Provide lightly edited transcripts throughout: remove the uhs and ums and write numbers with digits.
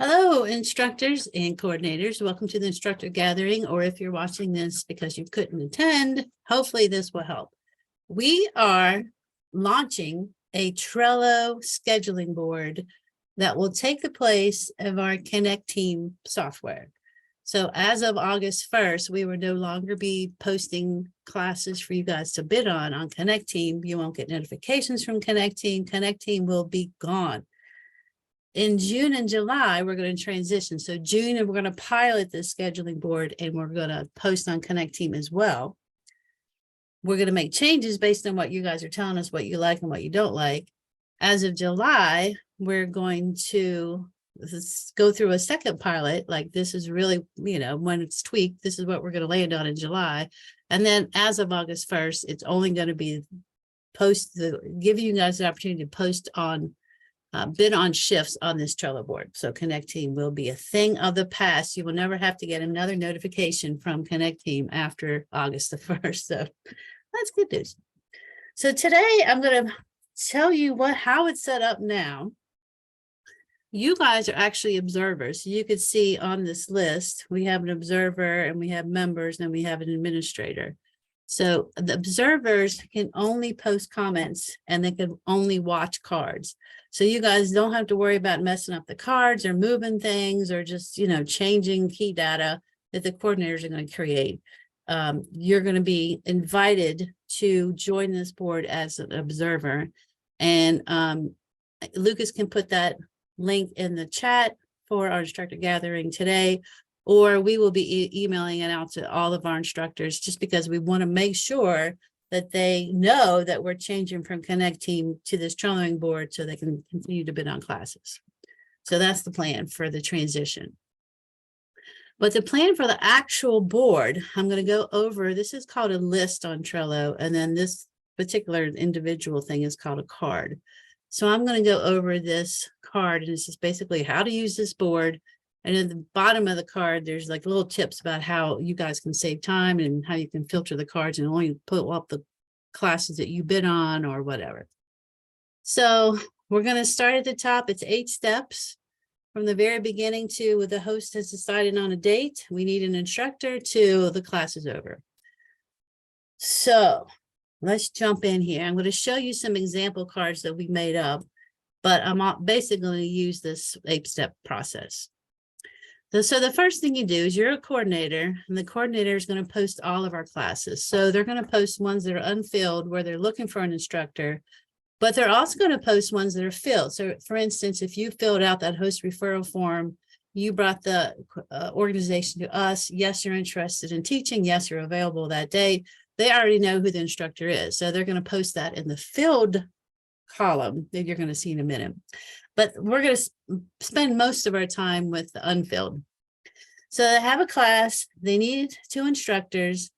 Hello, instructors and coordinators. Welcome to the instructor gathering, or if you're watching this because you couldn't attend, hopefully this will help. We are launching a Trello scheduling board that will take the place of our Connecteam software. So as of August 1st, we will no longer be posting classes for you guys to bid on Connecteam. You won't get notifications from Connecteam. Connecteam will be gone. In June and July, we're going to transition. So June, and we're going to pilot this scheduling board, and we're going to post on Connecteam as well. We're going to make changes based on what you guys are telling us, what you like and what you don't like. As of July, we're going to go through a second pilot. Like, this is really, when it's tweaked, this is what we're going to land on in July. And then as of August 1st, it's only going to be giving you guys an opportunity to post on bid on shifts on this Trello board. So Connecteam will be a thing of the past. You will never have to get another notification from Connecteam after August the 1st. So that's good news. So today I'm going to tell you how it's set up now. You guys are actually observers. So you can see on this list, we have an observer and we have members and we have an administrator. So the observers can only post comments and they can only watch cards. So you guys don't have to worry about messing up the cards or moving things or just, changing key data that the coordinators are going to create. You're going to be invited to join this board as an observer. And Lucas can put that link in the chat for our instructor gathering today, or we will be emailing it out to all of our instructors, just because we want to make sure that they know that we're changing from Connecteam to this Trello board so they can continue to bid on classes. So that's the plan for the transition. But the plan for the actual board, I'm going to go over, this is called a list on Trello, and then this particular individual thing is called a card. So I'm going to go over this card, and this is basically how to use this board. And at the bottom of the card, there's like little tips about how you guys can save time and how you can filter the cards and only put up the classes that you bid on or whatever. So we're going to start at the top. It's 8 steps from the very beginning to the host has decided on a date. We need an instructor to the class is over. So let's jump in here. I'm going to show you some example cards that we made up, but I'm basically going to use this 8-step process. So the first thing you do is you're a coordinator, and the coordinator is going to post all of our classes. So they're going to post ones that are unfilled where they're looking for an instructor, but they're also going to post ones that are filled. So for instance, if you filled out that host referral form, you brought the organization to us. Yes, you're interested in teaching. Yes, you're available that day. They already know who the instructor is. So they're going to post that in the filled column that you're going to see in a minute. But we're going to spend most of our time with the unfilled. So they have a class, they need 2 instructors.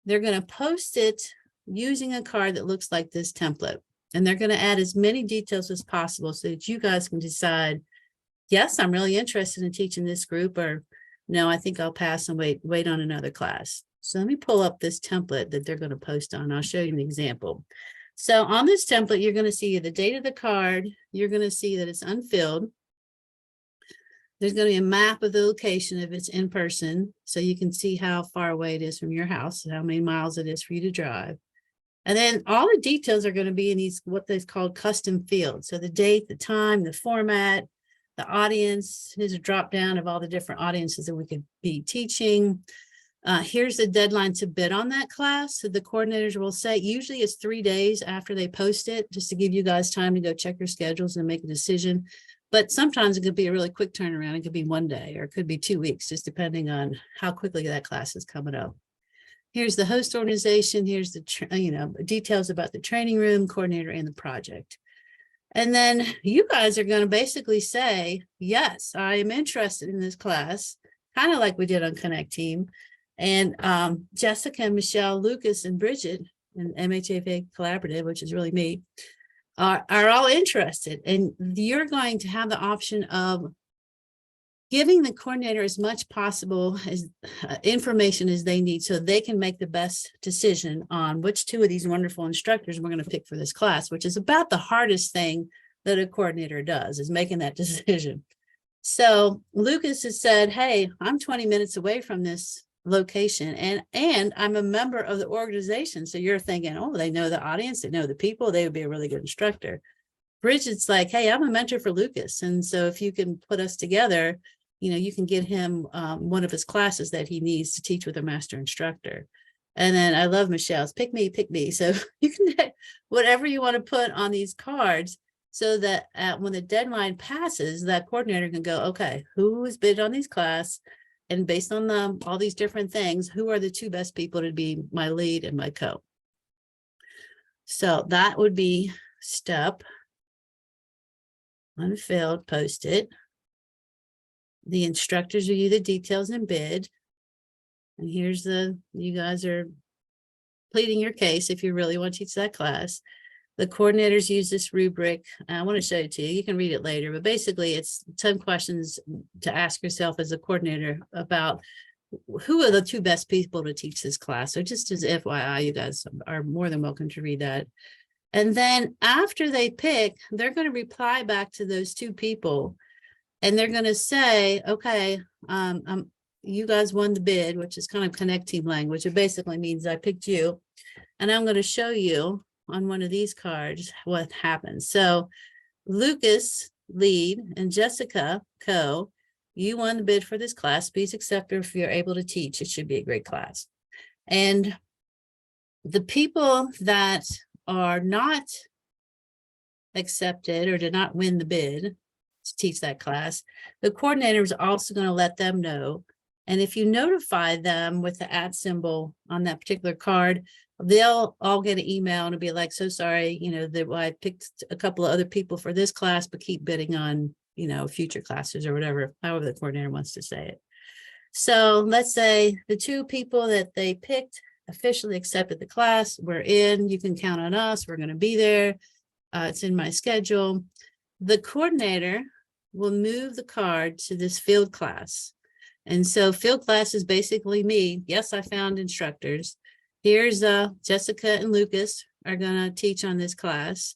They're going to post it using a card that looks like this template. And they're going to add as many details as possible so that you guys can decide, yes, I'm really interested in teaching this group, or no, I think I'll pass and wait on another class. So let me pull up this template that they're going to post on. I'll show you an example. So on this template, you're going to see the date of the card. You're going to see that it's unfilled. There's going to be a map of the location if it's in person, so you can see how far away it is from your house, how many miles it is for you to drive. And then all the details are going to be in these, what they call custom fields. So the date, the time, the format, the audience. Here's a drop down of all the different audiences that we could be teaching. Here's the deadline to bid on that class. So the coordinators will say, usually it's 3 days after they post it, just to give you guys time to go check your schedules and make a decision. But sometimes it could be a really quick turnaround. It could be 1 day, or it could be 2 weeks, just depending on how quickly that class is coming up. Here's the host organization. Here's the details about the training room, coordinator, and the project. And then you guys are going to basically say, yes, I am interested in this class, kind of like we did on Connecteam. And Jessica, Michelle, Lucas, and Bridget, and MHFA Collaborative, which is really me, are all interested. And you're going to have the option of giving the coordinator as much possible as information as they need so they can make the best decision on which 2 of these wonderful instructors we're going to pick for this class, which is about the hardest thing that a coordinator does, is making that decision. So Lucas has said, hey, I'm 20 minutes away from this location and I'm a member of the organization. So you're thinking, oh, they know the audience, they know the people, they would be a really good instructor. Bridget's like, hey, I'm a mentor for Lucas. And so if you can put us together, you can get him one of his classes that he needs to teach with a master instructor. And then I love Michelle's pick me, pick me. So you can whatever you want to put on these cards so that when the deadline passes, that coordinator can go, okay, who has bid on these class? And based on all these different things, who are the two best people to be my lead and my co? So that would be step unfilled, post it. The instructors review the details and bid. And here's you guys are pleading your case if you really want to teach that class. The coordinators use this rubric. I want to show it to you. You can read it later, but basically it's 10 questions to ask yourself as a coordinator about who are the two best people to teach this class. So just as FYI, you guys are more than welcome to read that. And then after they pick, they're going to reply back to those two people. And they're going to say, okay, you guys won the bid, which is kind of Connecteam language. It basically means I picked you. And I'm going to show you on one of these cards what happens. So Lucas, lead, and Jessica, co, you won the bid for this class. Please accept her if you're able to teach. It should be a great class. And the people that are not accepted or did not win the bid to teach that class, the coordinator is also going to let them know. And if you notify them with the @ symbol on that particular card, they'll all get an email and be like, so sorry, that I picked a couple of other people for this class, but keep bidding on, future classes or whatever, however the coordinator wants to say it. So let's say the two people that they picked officially accepted the class. We're in, you can count on us. We're going to be there. It's in my schedule. The coordinator will move the card to this field class. And so field class is basically me. Yes, I found instructors. Here's Jessica and Lucas are going to teach on this class.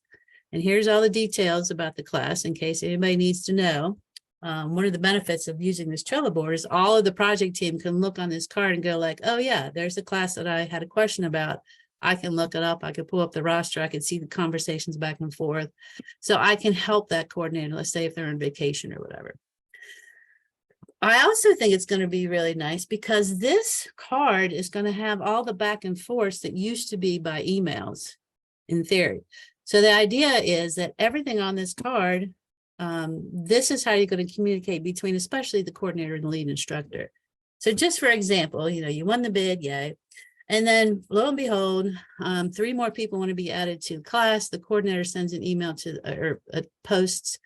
And here's all the details about the class in case anybody needs to know. One of the benefits of using this Trello board is all of the project team can look on this card and go like, oh yeah, there's a class that I had a question about. I can look it up. I could pull up the roster. I can see the conversations back and forth. So I can help that coordinator, let's say if they're on vacation or whatever. I also think it's going to be really nice because this card is going to have all the back and forth that used to be by emails in theory. So the idea is that everything on this card, this is how you're going to communicate between especially the coordinator and the lead instructor. So just for example, you won the bid, yay. And then lo and behold, 3 more people want to be added to the class. The coordinator sends an email to or posts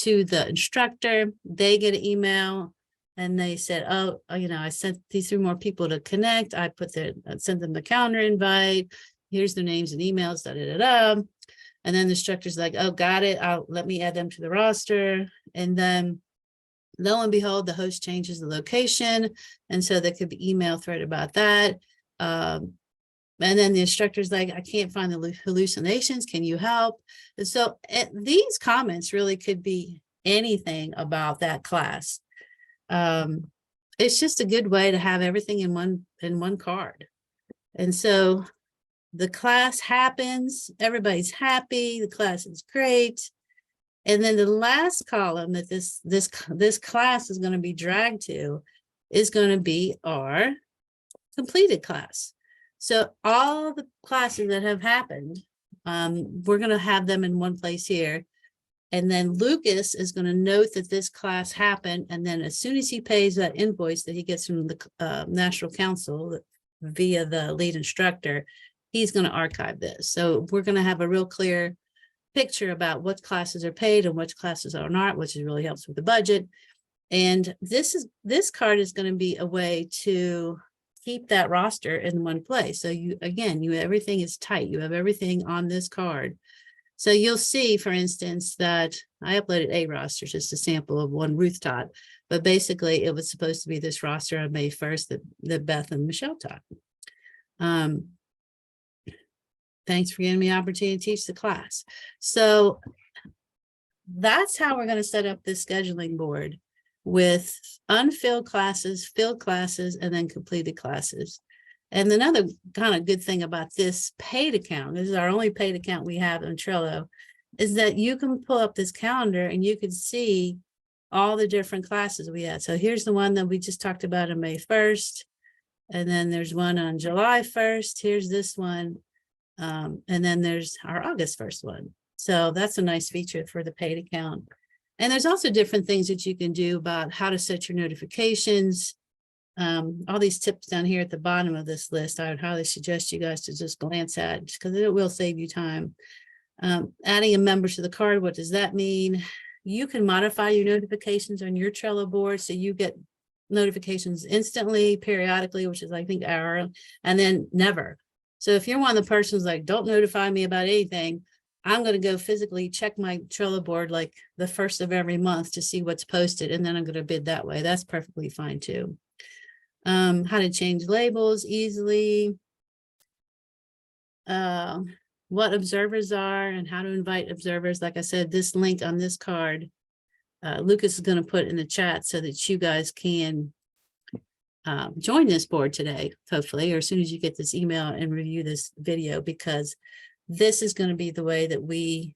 to the instructor. They get an email and they said, oh, I sent these 3 more people to connect. I sent them the calendar invite. Here's their names and emails, da, da, da, da. And then the instructor's like, oh, got it. Let me add them to the roster. And then lo and behold, the host changes the location. And so there could be email thread about that. And then the instructor's like, I can't find the hallucinations. Can you help? And so these comments really could be anything about that class. It's just a good way to have everything in one card. And so the class happens, everybody's happy, the class is great. And then the last column that this class is going to be dragged to is going to be our completed class. So all the classes that have happened, we're going to have them in one place here. And then Lucas is going to note that this class happened. And then as soon as he pays that invoice that he gets from the National Council via the lead instructor, he's going to archive this. So we're going to have a real clear picture about what classes are paid and which classes are not, which really helps with the budget. And this card is going to be a way to keep that roster in one place. So everything is tight. You have everything on this card. So you'll see, for instance, that I uploaded a roster, just a sample of one Ruth taught, but basically it was supposed to be this roster on May 1st that Beth and Michelle taught. Thanks for giving me the opportunity to teach the class. So that's how we're going to set up this scheduling board. with unfilled classes, filled classes, and then completed classes. And another kind of good thing about this paid account, this is our only paid account we have on Trello, is that you can pull up this calendar and you can see all the different classes we had. So here's the one that we just talked about on May 1st. And then there's one on July 1st. Here's this one. And then there's our August 1st one. So that's a nice feature for the paid account. And there's also different things that you can do about how to set your notifications. All these tips down here at the bottom of this list, I would highly suggest you guys to just glance at, because it will save you time. Adding a member to the card, what does that mean? You can modify your notifications on your Trello board so you get notifications instantly, periodically, which is I think hour, and then never. So if you're one of the persons like, don't notify me about anything, I'm going to go physically check my Trello board like the 1st of every month to see what's posted, and then I'm going to bid that way. That's perfectly fine too. How to change labels easily. What observers are and how to invite observers. Like I said, this link on this card, Lucas is going to put in the chat so that you guys can join this board today, hopefully, or as soon as you get this email and review this video, because this is going to be the way that we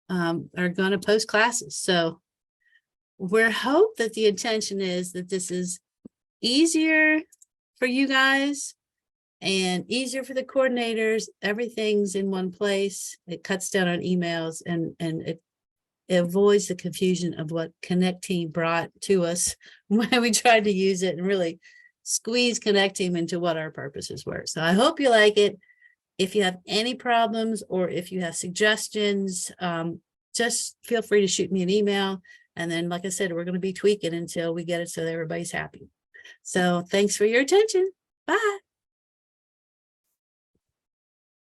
are going to post classes. So we're hope that the intention is that this is easier for you guys and easier for the coordinators. Everything's in one place. It cuts down on emails and it avoids the confusion of what Connecteam brought to us when we tried to use it and really squeeze Connecteam into what our purposes were. So I hope you like it. If you have any problems or if you have suggestions, just feel free to shoot me an email. And then, like I said, we're going to be tweaking until we get it so that everybody's happy. So thanks for your attention. Bye.